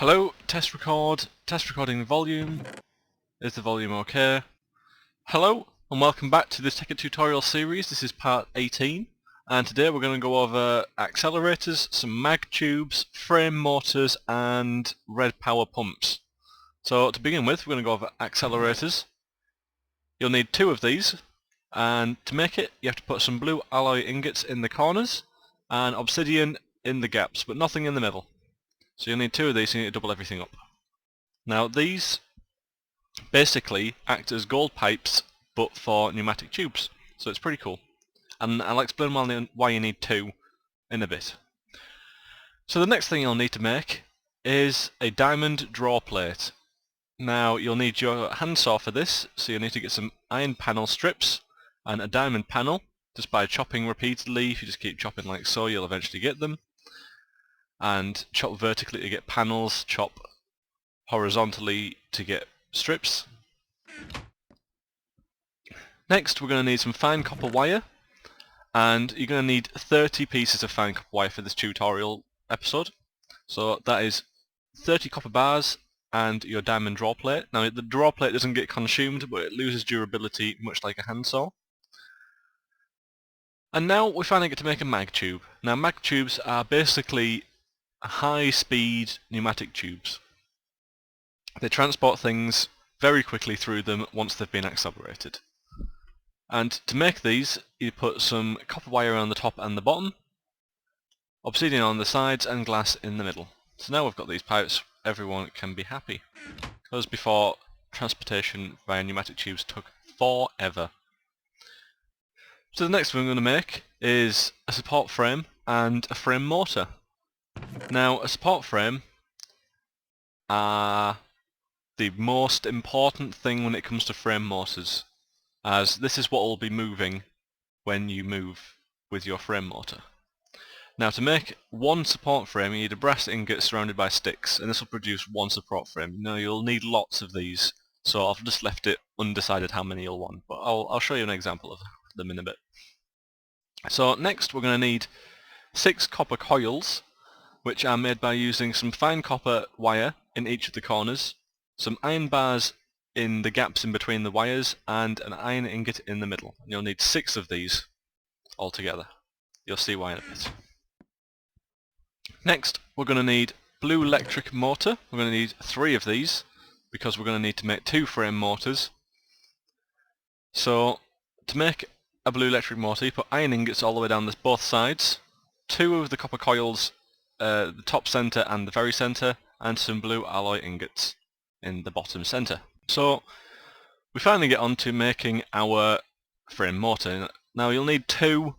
Hello, test recording the volume. Is the volume okay? Hello, and welcome back to this Tekkit tutorial series. This is part 18, and today we're going to go over accelerators, some Magtubes, frame mortars, and red power pumps. So to begin with, we're going to go over accelerators. You'll need two of these, and to make it, you have to put some blue alloy ingots in the corners, and obsidian in the gaps, but nothing in the middle. So you'll need two of these, so you need to double everything up. Now these basically act as gold pipes, but for pneumatic tubes. So it's pretty cool. And I'll explain why you need two in a bit. So the next thing you'll need to make is a diamond draw plate. Now you'll need your handsaw for this, so you'll need to get some iron panel strips and a diamond panel. Just by chopping repeatedly, if you just keep chopping like so, you'll eventually get them. And chop vertically to get panels, chop horizontally to get strips. Next we're going to need some fine copper wire, and you're going to need 30 pieces of fine copper wire for this tutorial episode. So that is 30 copper bars and your diamond draw plate. Now the draw plate doesn't get consumed, but it loses durability much like a handsaw. And now we finally get to make a Magtube. Now Magtubes are basically high-speed pneumatic tubes. They transport things very quickly through them once they've been accelerated. And to make these, you put some copper wire on the top and the bottom, obsidian on the sides, and glass in the middle. So now we've got these pipes, everyone can be happy. Because before, transportation via pneumatic tubes took forever. So the next thing we're going to make is a support frame and a frame mortar. Now a support frame are the most important thing when it comes to frame mortars, as this is what will be moving when you move with your frame mortar. Now to make one support frame you need a brass ingot surrounded by sticks, and this will produce one support frame. Now you'll need lots of these, so I've just left it undecided how many you'll want, but I'll show you an example of them in a bit. So next we're going to need 6 copper coils, which are made by using some fine copper wire in each of the corners, some iron bars in the gaps in between the wires, and an iron ingot in the middle. And you'll need 6 of these altogether. You'll see why in a bit. Next, we're going to need blue electric mortar. We're going to need 3 of these, because we're going to need to make 2 frame mortars. So, to make a blue electric mortar, you put iron ingots all the way down both sides, 2 of the copper coils, the top centre and the very centre, and some blue alloy ingots in the bottom centre. So we finally get on to making our frame mortar. Now you'll need 2,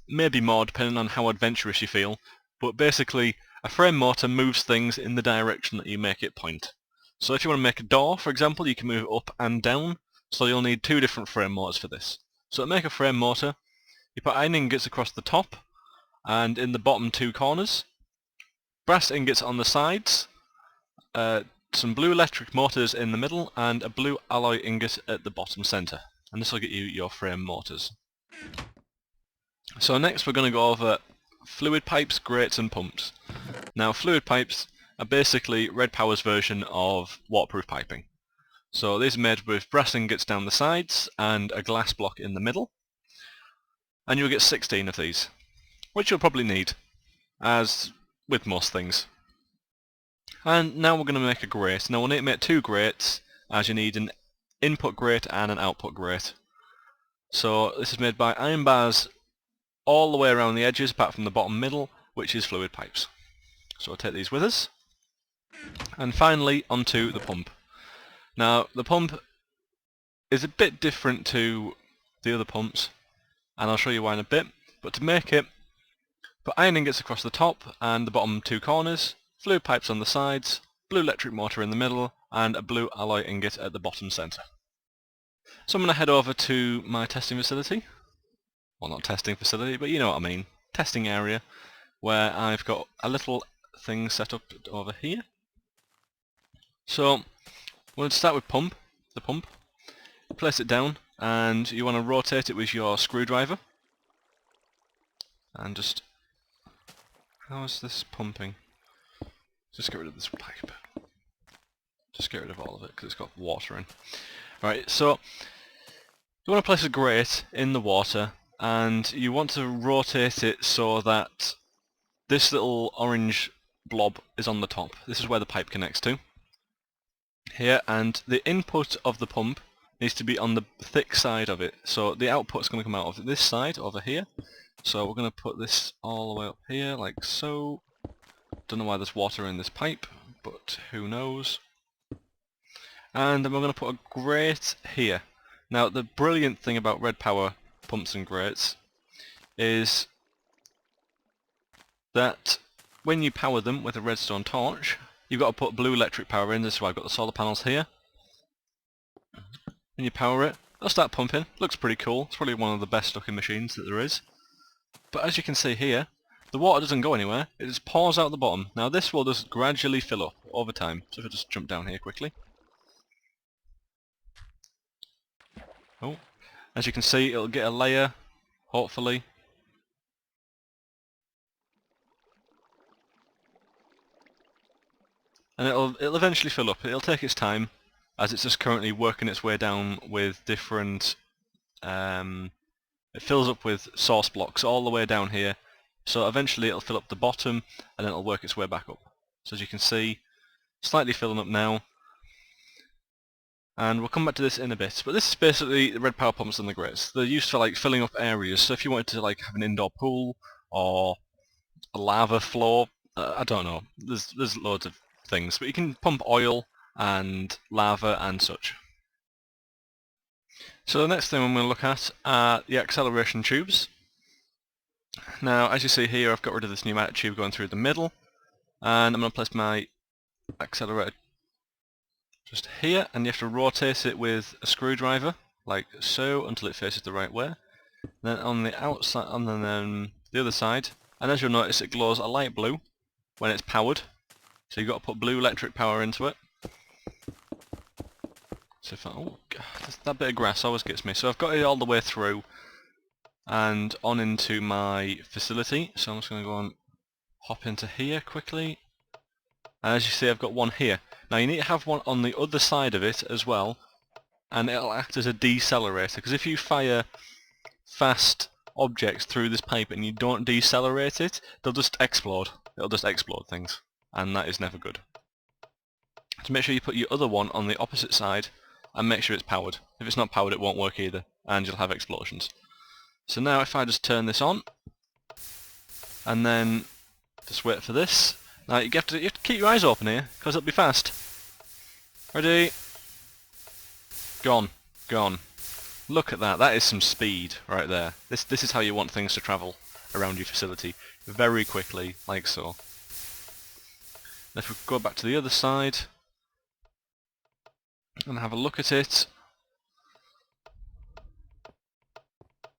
maybe more depending on how adventurous you feel, but basically a frame mortar moves things in the direction that you make it point. So if you want to make a door, for example, you can move it up and down, so you'll need 2 different frame mortars for this. So to make a frame mortar, you put iron ingots across the top and in the bottom 2 corners, brass ingots on the sides, some blue electric mortars in the middle, and a blue alloy ingot at the bottom centre. And this will get you your frame mortars. So next we're going to go over fluid pipes, grates and pumps. Now fluid pipes are basically Red Power's version of waterproof piping. So these are made with brass ingots down the sides and a glass block in the middle. And you'll get 16 of these, which you'll probably need, as with most things. And now we're going to make a grate. Now we'll need to make 2 grates, as you need an input grate and an output grate. So this is made by iron bars all the way around the edges, apart from the bottom middle, which is fluid pipes. So we'll take these with us. And finally onto the pump. Now the pump is a bit different to the other pumps, and I'll show you why in a bit. But to make it, put iron ingots across the top and the bottom 2 corners, fluid pipes on the sides, blue electric mortar in the middle, and a blue alloy ingot at the bottom centre. So I'm going to head over to my testing facility. Well, not testing facility, but you know what I mean. Testing area, where I've got a little thing set up over here. So we'll start with the pump. Place it down, and you want to rotate it with your screwdriver. And just... how is this pumping? Just get rid of this pipe. Just get rid of all of it because it's got water in. Right, so you want to place a grate in the water and you want to rotate it so that this little orange blob is on the top. This is where the pipe connects to. Here, and the input of the pump needs to be on the thick side of it. So the output's going to come out of this side over here. So we're going to put this all the way up here like so. Don't know why there's water in this pipe, but who knows. And then we're going to put a grate here. Now the brilliant thing about red power pumps and grates is that when you power them with a redstone torch, you've got to put blue electric power in. This is why I've got the solar panels here. When you power it, it'll start pumping. Looks pretty cool. It's probably one of the best looking machines that there is. But as you can see here, the water doesn't go anywhere. It just pours out the bottom. Now this will just gradually fill up over time. So if I just jump down here quickly. Oh, as you can see, it'll get a layer, hopefully. And it'll eventually fill up. It'll take its time, as it's just currently working its way down with different... it fills up with source blocks all the way down here. So eventually it'll fill up the bottom, and then it'll work its way back up. So as you can see, slightly filling up now. And we'll come back to this in a bit. But this is basically the red power pumps and the grates. They're used for like filling up areas. So if you wanted to like have an indoor pool or a lava floor, I don't know. There's loads of things, but you can pump oil and lava and such. So the next thing I'm going to look at are the acceleration tubes. Now as you see here, I've got rid of this pneumatic tube going through the middle, and I'm going to place my accelerator just here, and you have to rotate it with a screwdriver like so until it faces the right way. Then on the outside, and then the other side, and as you'll notice, it glows a light blue when it's powered. So you've got to put blue electric power into it. So if oh God, that bit of grass always gets me. So I've got it all the way through and on into my facility. So I'm just going to go and hop into here quickly. And as you see, I've got one here. Now you need to have one on the other side of it as well, and it'll act as a decelerator, because if you fire fast objects through this pipe and you don't decelerate it, they'll just explode. It'll just explode things, and that is never good. So make sure you put your other one on the opposite side and make sure it's powered. If it's not powered, it won't work either, and you'll have explosions. So now if I just turn this on, and then just wait for this. Now you have to keep your eyes open here, because it'll be fast. Ready? Gone. Gone. Look at that. That is some speed right there. This is how you want things to travel around your facility. Very quickly, like so. If we go back to the other side and have a look at it,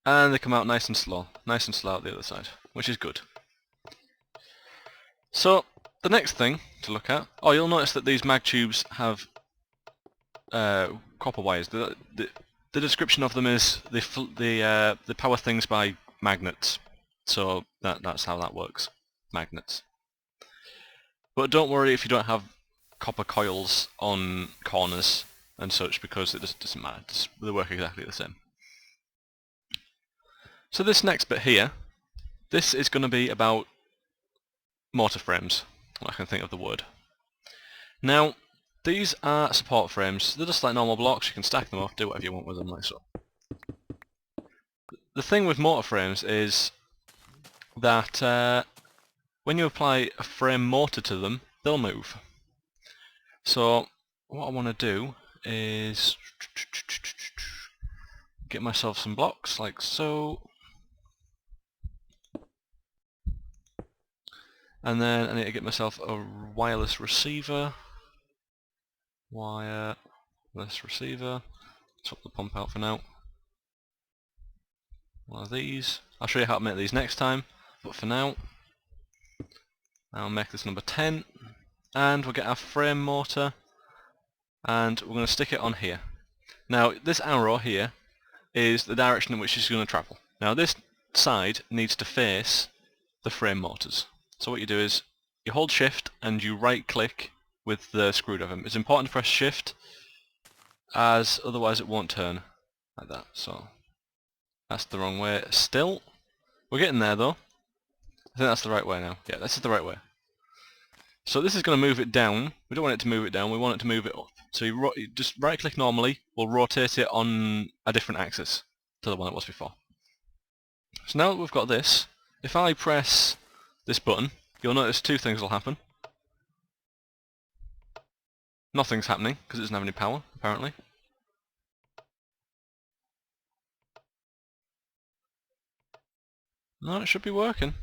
and they come out nice and slow out the other side, which is good. So the next thing to look at, oh, you'll notice that these Magtubes have copper wires. The description of them is they power things by magnets. So that's how that works. Magnets. But don't worry if you don't have copper coils on corners and such, because it just doesn't matter. They work exactly the same. So this next bit here, this is going to be about mortar frames. I can think of the word. Now, these are support frames. They're just like normal blocks. You can stack them up, do whatever you want with them, like so. The thing with mortar frames is that when you apply a frame mortar to them, they'll move. So what I want to do is get myself some blocks like so, and then I need to get myself a wireless receiver. Wireless receiver. Swap the pump out for now. One of these. I'll show you how to make these next time, but for now I'll make this number 10, and we'll get our frame mortar, and we're going to stick it on here. Now this arrow here is the direction in which it's going to travel. Now this side needs to face the frame mortars. So what you do is you hold shift and you right click with the screwdriver. It's important to press shift, as otherwise it won't turn like that. So that's the wrong way still. We're getting there though. I think that's the right way now. Yeah, this is the right way. So this is going to move it down. We don't want it to move it down, we want it to move it up. So you just right click normally, we'll rotate it on a different axis to the one it was before. So now that we've got this, if I press this button, you'll notice two things will happen. Nothing's happening, because it doesn't have any power, apparently. No, it should be working.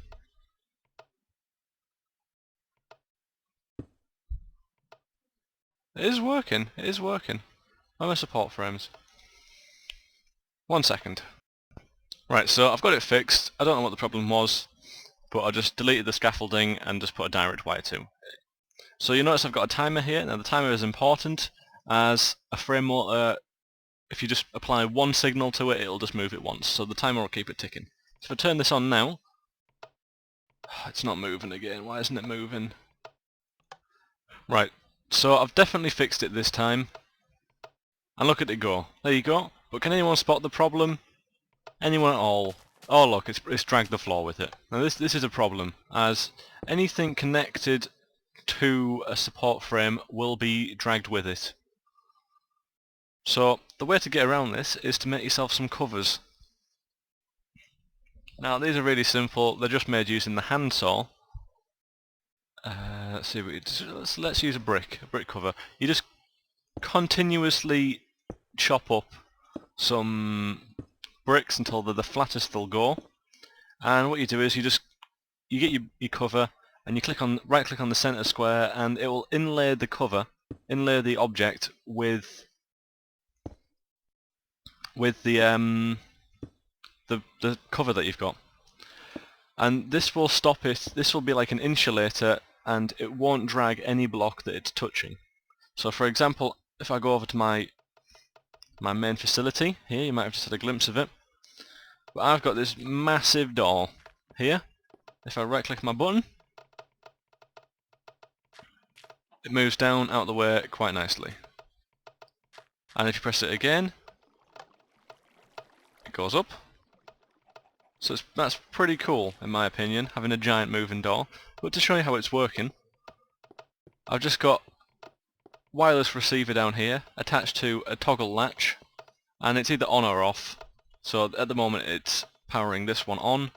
It is working, it is working. Where are my support frames? 1 second. Right, so I've got it fixed. I don't know what the problem was, but I just deleted the scaffolding and just put a direct wire to. So you notice I've got a timer here. Now the timer is important, as a frame motor, if you just apply one signal to it, it'll just move it once. So the timer will keep it ticking. So if I turn this on now, it's not moving again. Why isn't it moving? Right, so I've definitely fixed it this time. And look at it go. There you go. But can anyone spot the problem? Anyone at all? Oh look, it's dragged the floor with it. Now this is a problem, as anything connected to a support frame will be dragged with it. So the way to get around this is to make yourself some covers. Now these are really simple. They're just made using the handsaw. Let's see. Let's use a brick cover. You just continuously chop up some bricks until they're the flattest they'll go. And what you do is you get your cover and you right click on the center square, and it will inlay the cover, inlay the object with the cover that you've got. And this will stop it. This will be like an insulator, and it won't drag any block that it's touching. So for example, if I go over to my main facility here, you might have just had a glimpse of it, but I've got this massive door here. If I right click my button, it moves down out of the way quite nicely. And if you press it again, it goes up. So that's pretty cool, in my opinion, having a giant moving door. But to show you how it's working, I've just got wireless receiver down here attached to a toggle latch, and it's either on or off. So at the moment it's powering this one on,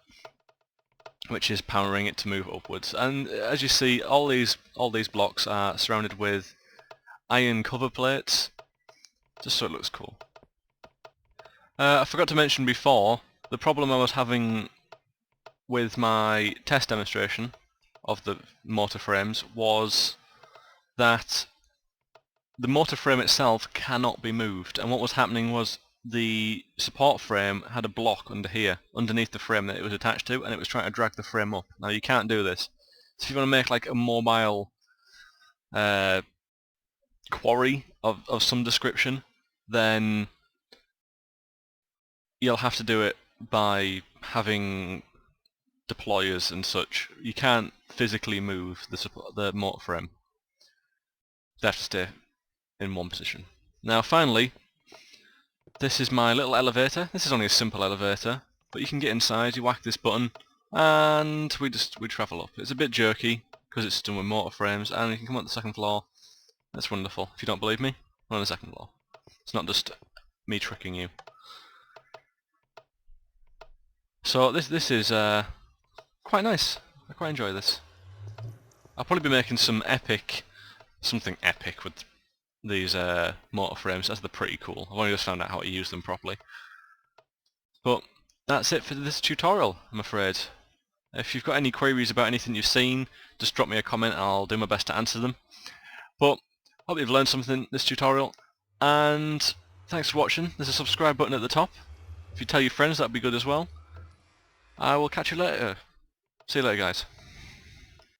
which is powering it to move upwards. And as you see, all these blocks are surrounded with iron cover plates, just so it looks cool. I forgot to mention before, the problem I was having with my test demonstration of the mortar frames was that the mortar frame itself cannot be moved, and what was happening was the support frame had a block under here, underneath the frame that it was attached to, and it was trying to drag the frame up. Now you can't do this. So if you want to make like a mobile quarry of some description, then you'll have to do it by having deployers and such. You can't physically move the mortar frame. They have to stay in one position. Now finally, this is my little elevator. This is only a simple elevator, but you can get inside, you whack this button, and we travel up. It's a bit jerky because it's done with mortar frames, and you can come up the second floor. That's wonderful. If you don't believe me, we're on the second floor. It's not just me tricking you. So this is quite nice. I quite enjoy this. I'll probably be making something epic with these mortar frames, as they're pretty cool. I've only just found out how to use them properly. But that's it for this tutorial, I'm afraid. If you've got any queries about anything you've seen, just drop me a comment and I'll do my best to answer them. But I hope you've learned something in this tutorial, and thanks for watching. There's a subscribe button at the top. If you tell your friends, that'd be good as well. I will catch you later. See you later, guys.